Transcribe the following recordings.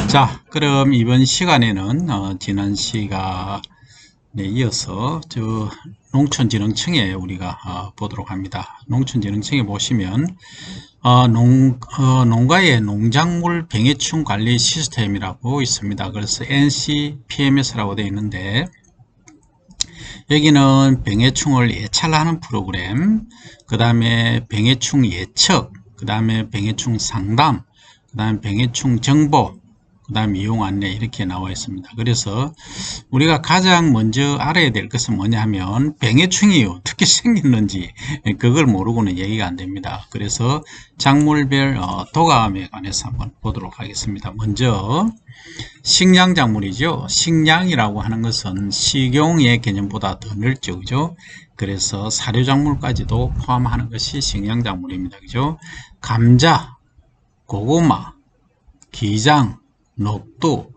자, 그럼 이번 시간에는 지난 시간에 이어서 농촌진흥청에 우리가 보도록 합니다. 농촌진흥청에 보시면 농가의 농작물 병해충 관리 시스템이라고 있습니다. 그래서 NCPMS라고 되어 있는데, 여기는 병해충을 예찰하는 프로그램, 그 다음에 병해충 예측, 그 다음에 병해충 상담, 그 다음에 병해충 정보, 그 다음 이용 안내 이렇게 나와 있습니다. 그래서 우리가 가장 먼저 알아야 될 것은 뭐냐 하면 병해충이 어떻게 생겼는지 그걸 모르고는 얘기가 안 됩니다. 그래서 작물별 도감에 관해서 한번 보도록 하겠습니다. 먼저 식량작물이죠. 식량이라고 하는 것은 식용의 개념보다 더 넓죠. 그죠? 그래서 사료작물까지도 포함하는 것이 식량작물입니다. 그죠? 감자, 고구마, 기장, 녹두,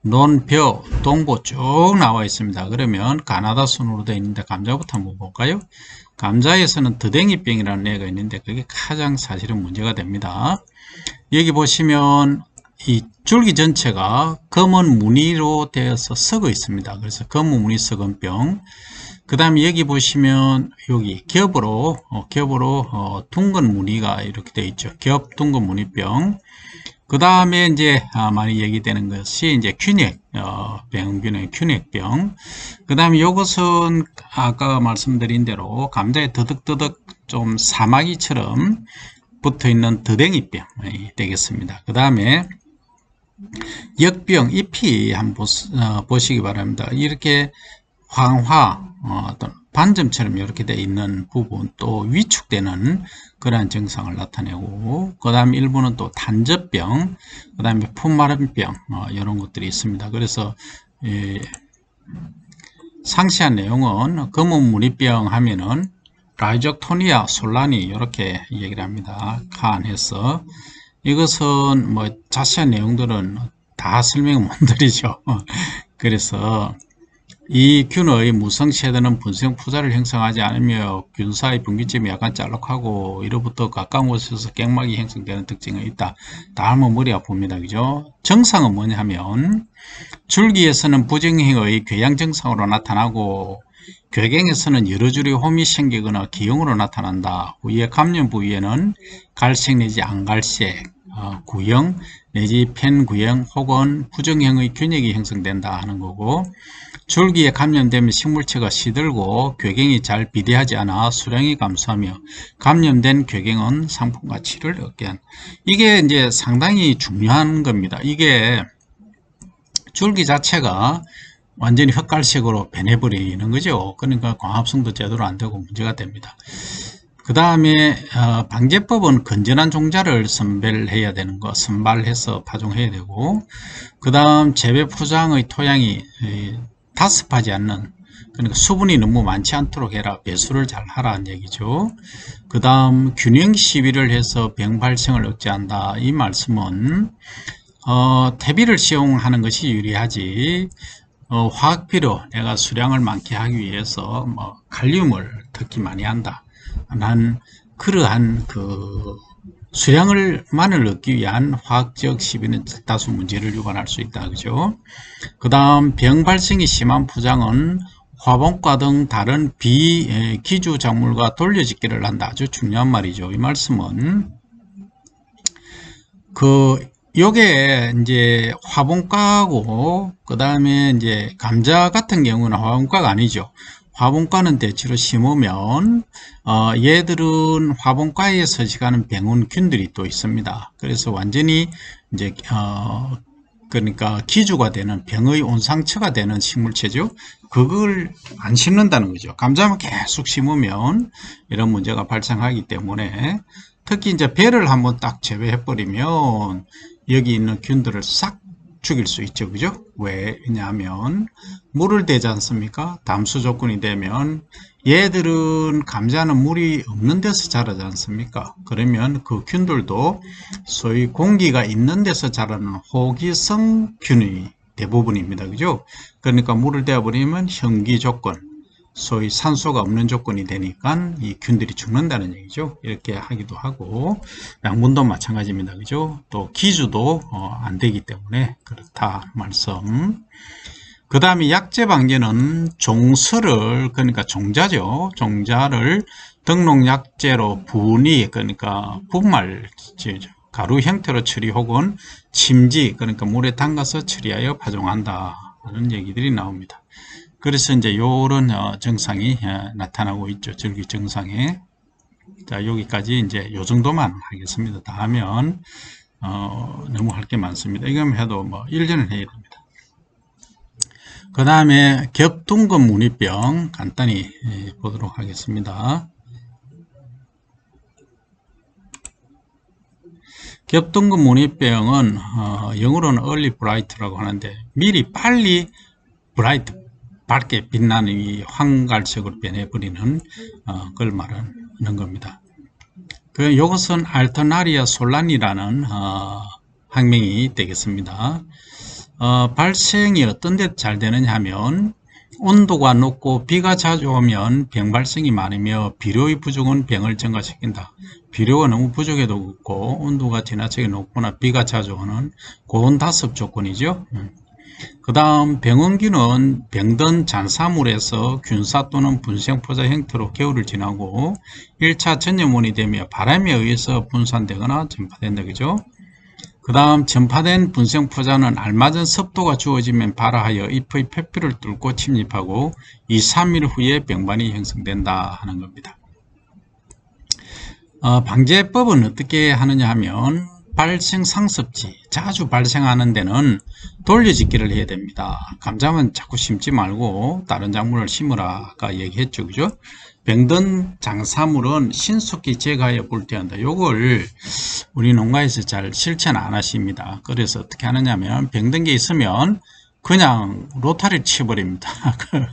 논벼, 동보 쭉 나와 있습니다. 그러면 가나다 순으로 되어 있는데 감자부터 한번 볼까요? 감자에서는 더댕이병이라는 애가 있는데 그게 가장 사실은 문제가 됩니다. 여기 보시면 이 줄기 전체가 검은 무늬로 되어서 썩어 있습니다. 그래서 검은 무늬 썩은 병. 그 다음에 여기 보시면 여기 겹으로 둥근 무늬가 이렇게 되어 있죠. 겹 둥근 무늬병. 그 다음에 이제 많이 얘기되는 것이 이제 균핵, 병균의 균핵병. 그 다음에 이것은 아까 말씀드린 대로 감자에 더덕더덕 좀 사마귀처럼 붙어 있는 더댕이병이 되겠습니다. 그 다음에 역병, 잎이 한번 보시기 바랍니다. 이렇게 황화, 어떤 반점처럼 이렇게 되어 있는 부분, 또 위축되는 그러한 증상을 나타내고, 그 다음에 일부는 또 단젖병, 그 다음에 풋마른병, 이런 것들이 있습니다. 그래서 상세한 내용은 검은 무늬병 하면은 라이족토니아 솔라니 이렇게 얘기를 합니다. 칸해서 이것은 뭐 자세한 내용들은 다 설명을 못 드리죠. 그래서 이 균의 무성체들은 분성 푸자를 형성하지 않으며 균 사이 분기점이 약간 짤록하고 이로부터 가까운 곳에서 갱막이 형성되는 특징이 있다. 다음은 머리 아픕니다. 그죠? 정상은 뭐냐 하면 줄기에서는 부정형의 궤양 정상으로 나타나고 궤경에서는 여러 줄의 홈이 생기거나 기형으로 나타난다. 후에 감염 부위에는 갈색 내지 안갈색, 구형 내지 펜구형 혹은 부정형의 균핵이 형성된다 하는 거고, 줄기에 감염되면 식물체가 시들고 궤경이 잘 비대하지 않아 수량이 감소하며 감염된 궤경은 상품 가치를 얻게 한, 이게 이제 상당히 중요한 겁니다. 이게 줄기 자체가 완전히 흑갈색으로 변해버리는 거죠. 그러니까 광합성도 제대로 안 되고 문제가 됩니다. 그 다음에 방제법은 건전한 종자를 선별해야 되는 거, 선발해서 파종해야 되고, 그 다음 재배 포장의 토양이 다습하지 않는, 그러니까 수분이 너무 많지 않도록 해라, 배수를 잘 하라는 얘기죠. 그 다음 균형 시비를 해서 병 발생을 억제한다. 이 말씀은 퇴비를 사용하는 것이 유리하지, 화학비료 내가 수량을 많게 하기 위해서 칼륨을 특히 많이 한다. 난 그러한 수량을만을 얻기 위한 화학적 시비는 다수 문제를 유발할 수 있다. 그죠? 그 다음 병 발생이 심한 포장은 화분과 등 다른 비기주 작물과 돌려짓기를 한다. 아주 중요한 말이죠. 이 말씀은 요게 이제 화분과고, 그 다음에 이제 감자 같은 경우는 화분과가 아니죠. 화분과는 대체로 심으면 얘들은 화분과에 서식하는 병원균들이 또 있습니다. 그래서 완전히 이제 그러니까 기주가 되는 병의 온상처가 되는 식물체죠. 그걸 안 심는다는 거죠. 감자만 계속 심으면 이런 문제가 발생하기 때문에, 특히 이제 배를 한번 딱 제외해 버리면 여기 있는 균들을 싹 죽일 수 있죠. 그죠? 왜냐하면 물을 대지 않습니까? 담수 조건이 되면 얘들은, 감자는 물이 없는 데서 자라지 않습니까? 그러면 그 균들도 소위 공기가 있는 데서 자라는 호기성 균이 대부분입니다. 그죠? 그러니까 물을 대어버리면 현기 조건, 소위 산소가 없는 조건이 되니까 이 균들이 죽는다는 얘기죠. 이렇게 하기도 하고, 양분도 마찬가지입니다. 그죠? 또 기주도 안 되기 때문에 그렇다 말씀. 그 다음에 약재 방제는 종서를, 그러니까 종자죠. 종자를 등록약재로 분리, 그러니까 분말, 가루 형태로 처리 혹은 침지, 그러니까 물에 담가서 처리하여 파종한다 하는 얘기들이 나옵니다. 그래서 이제 요런 증상이 나타나고 있죠. 절기 증상에. 자, 여기까지 이제 요 정도만 하겠습니다. 다 하면 너무 할 게 많습니다. 이거만 해도 뭐 1년을 해야 됩니다. 그 다음에 겹둥근 무늬병 간단히 보도록 하겠습니다. 겹둥근 무늬병은 영어로는 early bright라고 하는데 미리 빨리 브라이트, 밝게 빛나는 이 황갈색으로 변해버리는 그걸 말하는 겁니다. 이것은 알터나리아 솔란이라는 학명이 되겠습니다. 발생이 어떤 데 잘 되느냐 하면 온도가 높고 비가 자주 오면 병 발생이 많으며 비료의 부족은 병을 증가시킨다. 비료가 너무 부족해도 없고 온도가 지나치게 높거나 비가 자주 오는 고온 다습 조건이죠. 그 다음 병원균은 병든 잔사물에서 균사 또는 분생포자 형태로 겨울을 지나고 1차 전염원이 되며 바람에 의해서 분산되거나 전파된다. 그죠? 그 다음 전파된 분생포자는 알맞은 습도가 주어지면 발화하여 잎의 표피를 뚫고 침입하고 2, 3일 후에 병반이 형성된다 하는 겁니다. 방제법은 어떻게 하느냐 하면 발생 상습지, 자주 발생하는 데는 돌려짓기를 해야 됩니다. 감자만 자꾸 심지 말고 다른 작물을 심으라 아까 얘기했죠. 그죠? 병든 장사물은 신속히 제거하여 불태운다. 요걸 우리 농가에서 잘 실천 안 하십니다. 그래서 어떻게 하느냐면 병든 게 있으면 그냥 로타리를 치워버립니다.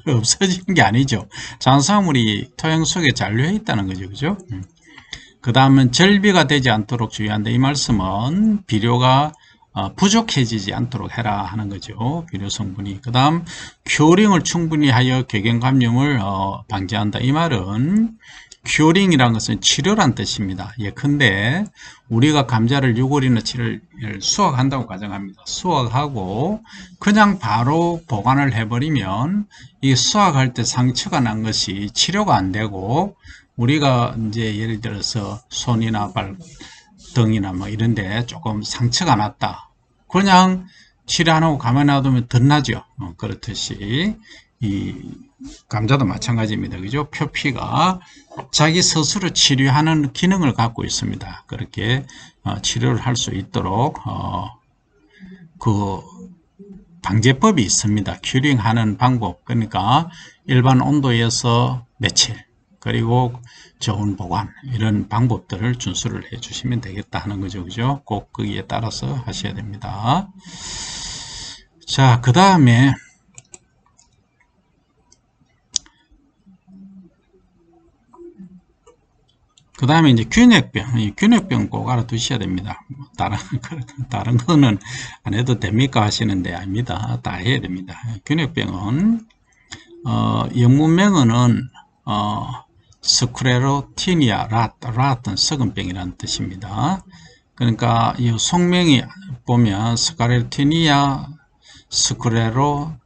없어지는 게 아니죠. 장사물이 토양 속에 잔류해 있다는 거죠. 그죠? 그 다음은 절비가 되지 않도록 주의한다. 이 말씀은 비료가 부족해지지 않도록 해라 하는 거죠. 비료 성분이. 그 다음 큐어링을 충분히 하여 궤경감염을 방지한다. 이 말은 큐어링이라는 것은 치료란 뜻입니다. 예컨대 우리가 감자를 6월이나 7월 수확한다고 가정합니다. 수확하고 그냥 바로 보관을 해버리면 이 수확할 때 상처가 난 것이 치료가 안 되고 우리가 이제 예를 들어서 손이나 발, 등이나 뭐 이런데 조금 상처가 났다. 그냥 치료 안 하고 가만히 놔두면 덧나죠. 그렇듯이 이 감자도 마찬가지입니다. 그죠? 표피가 자기 스스로 치료하는 기능을 갖고 있습니다. 그렇게 치료를 할 수 있도록 그 방제법이 있습니다. 큐링하는 방법. 그러니까 일반 온도에서 며칠 그리고 저온 보관 이런 방법들을 준수를 해 주시면 되겠다 하는 거죠. 그죠? 꼭 거기에 따라서 하셔야 됩니다. 자, 그 다음에 이제 균핵병. 이 균핵병 꼭 알아두셔야 됩니다. 다른 거는 안 해도 됩니까 하시는데 아닙니다. 다 해야 됩니다. 균핵병은 영문명어는 스크레로티니아 라튼 썩은병이라는 뜻입니다. 그러니까 이 속명이 보면 스크레로티니아 스크레로티오룸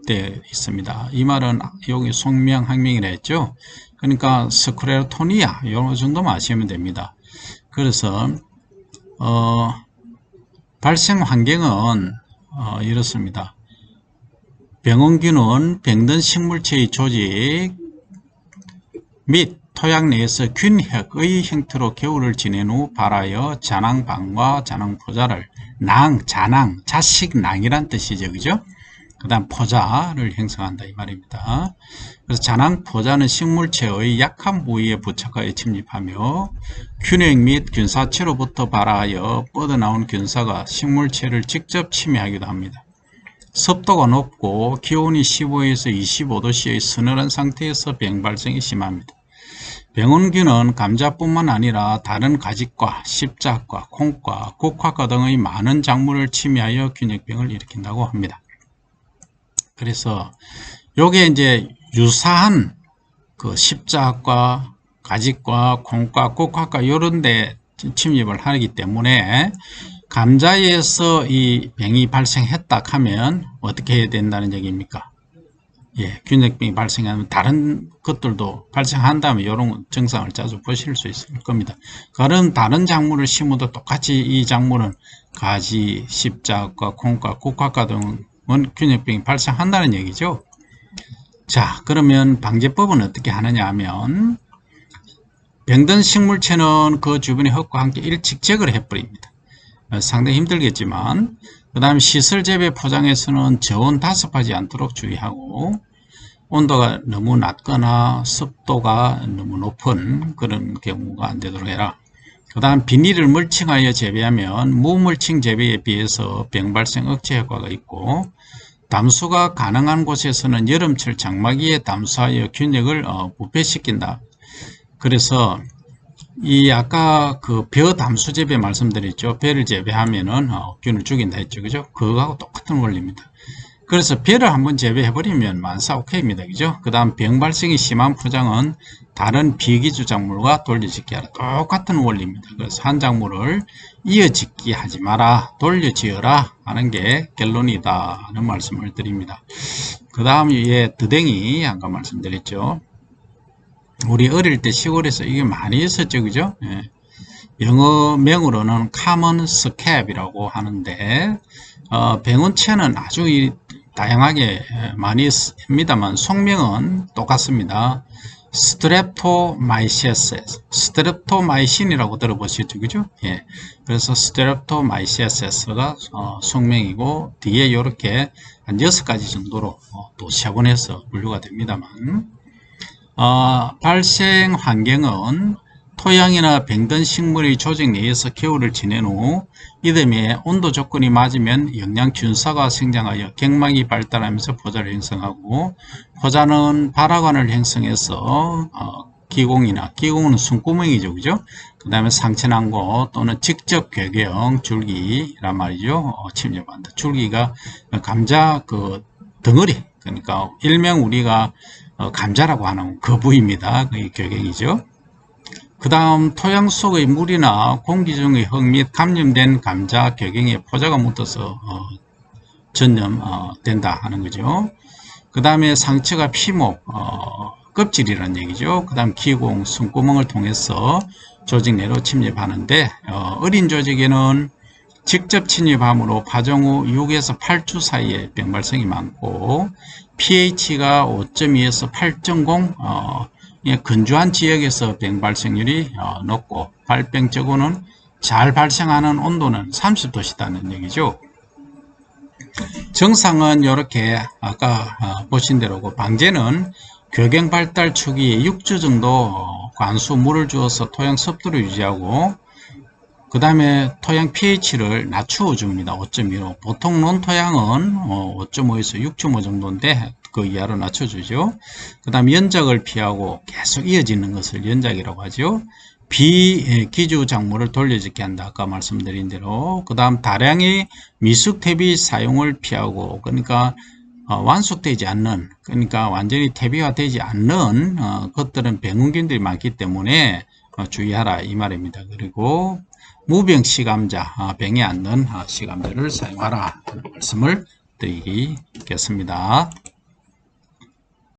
돼 있습니다. 이 말은 여기 속명 학명이라 했죠. 그러니까 스크레로토니아 이 정도만 아시면 됩니다. 그래서 발생 환경은 이렇습니다. 병원균은 병든 식물체의 조직 및 토양 내에서 균핵의 형태로 겨울을 지낸 후 발하여 잔황방과 잔황포자를 잔황, 자식낭이란 뜻이죠. 그죠? 그 다음 포자를 형성한다 이 말입니다. 그래서 잔황포자는 식물체의 약한 부위에 부착하여 침입하며 균핵 및 균사체로부터 발하여 뻗어나온 균사가 식물체를 직접 침해하기도 합니다. 습도가 높고 기온이 15에서 25도씨의 서늘한 상태에서 병 발생이 심합니다. 병원균은 감자뿐만 아니라 다른 가지과, 십자과, 콩과, 국화과 등의 많은 작물을 침해하여 균핵병을 일으킨다고 합니다. 그래서 요게 이제 유사한 그 십자과, 가지과, 콩과, 국화과 이런 데 침입을 하기 때문에 감자에서 이 병이 발생했다 하면 어떻게 해야 된다는 얘기입니까? 예, 균핵병이 발생하면 다른 것들도 발생한다면 이런 증상을 자주 보실 수 있을 겁니다. 그럼 다른 작물을 심어도 똑같이 이 작물은 가지, 십자과, 콩과, 국화과 등은 균핵병이 발생한다는 얘기죠. 자, 그러면 방제법은 어떻게 하느냐 하면 병든 식물체는 그 주변의 흙과 함께 일찍 제거를 해버립니다. 상당히 힘들겠지만 그 다음에 시설 재배 포장에서는 저온 다습하지 않도록 주의하고 온도가 너무 낮거나 습도가 너무 높은 그런 경우가 안 되도록 해라. 그 다음 비닐을 멀칭하여 재배하면 무멀칭 재배에 비해서 병 발생 억제 효과가 있고 담수가 가능한 곳에서는 여름철 장마기에 담수하여 균형을 부패시킨다. 그래서 이 아까 그 벼 담수 재배 말씀드렸죠. 벼를 재배하면은 균을 죽인다 했죠. 그죠? 그거하고 똑같은 원리입니다. 그래서 벼를 한번 재배해버리면 만사 오케이입니다. 그죠? 그 다음 병 발생이 심한 포장은 다른 비기주 작물과 돌려짓기 하라. 똑같은 원리입니다. 그래서 한 작물을 이어짓기 하지 마라. 돌려지어라 하는 게 결론이다 하는 말씀을 드립니다. 그 다음 예, 드댕이 아까 말씀드렸죠. 우리 어릴 때 시골에서 이게 많이 있었죠. 그죠? 예. 영어 명으로는 common scab이라고 하는데 병원체는 아주 다양하게 많이 씁니다만 속명은 똑같습니다. 스트랩토마이시스라고 들어보셨죠, 그죠? 예. 그래서 스트랩토마이시스가 속명이고 뒤에 이렇게 한 6가지 정도로 또 세분해서 분류가 됩니다만 발생 환경은 토양이나 병든 식물의 조직 내에서 겨울을 지낸 후 이듬해 온도 조건이 맞으면 영양균사가 생장하여 갱막이 발달하면서 포자를 형성하고 포자는 발화관을 형성해서 기공은 숨구멍이죠, 그죠? 그 다음에 상체난고 또는 직접 괴경 줄기란 말이죠. 침입한다. 줄기가 감자 그 덩어리, 그러니까 일명 우리가 감자라고 하는 그 부위입니다. 그게 괴경이죠. 그 다음 토양 속의 물이나 공기 중의 흙 및 감염된 감자 괴경에 포자가 묻어서 전염된다 하는 거죠. 그 다음에 상처가 피목, 껍질이라는 얘기죠. 그 다음 기공, 숨구멍을 통해서 조직 내로 침입하는데 어린 조직에는 직접 침입함으로 파종 후 6에서 8주 사이에 병 발생이 많고 pH가 5.2에서 8.0 건조한 지역에서 병 발생률이 높고 발병적으로는 잘 발생하는 온도는 30도시다는 얘기죠. 정상은 이렇게 아까 보신 대로고 방제는 괴경 발달 초기에 6주 정도 관수 물을 주어서 토양 습도를 유지하고 그 다음에 토양 pH를 낮추어 줍니다. 5.2로. 보통 논토양은 5.5에서 6.5 정도인데 그 이하로 낮춰주죠. 그 다음 연작을 피하고 계속 이어지는 것을 연작이라고 하죠. 비기주 작물을 돌려짓게 한다. 아까 말씀드린 대로. 그 다음 다량의 미숙 퇴비 사용을 피하고 그러니까 완숙되지 않는 그러니까 완전히 퇴비화되지 않는 것들은 병원균들이 많기 때문에 주의하라 이 말입니다. 그리고 무병 시감자, 병이 않는 시감자를 사용하라 말씀을 드리겠습니다.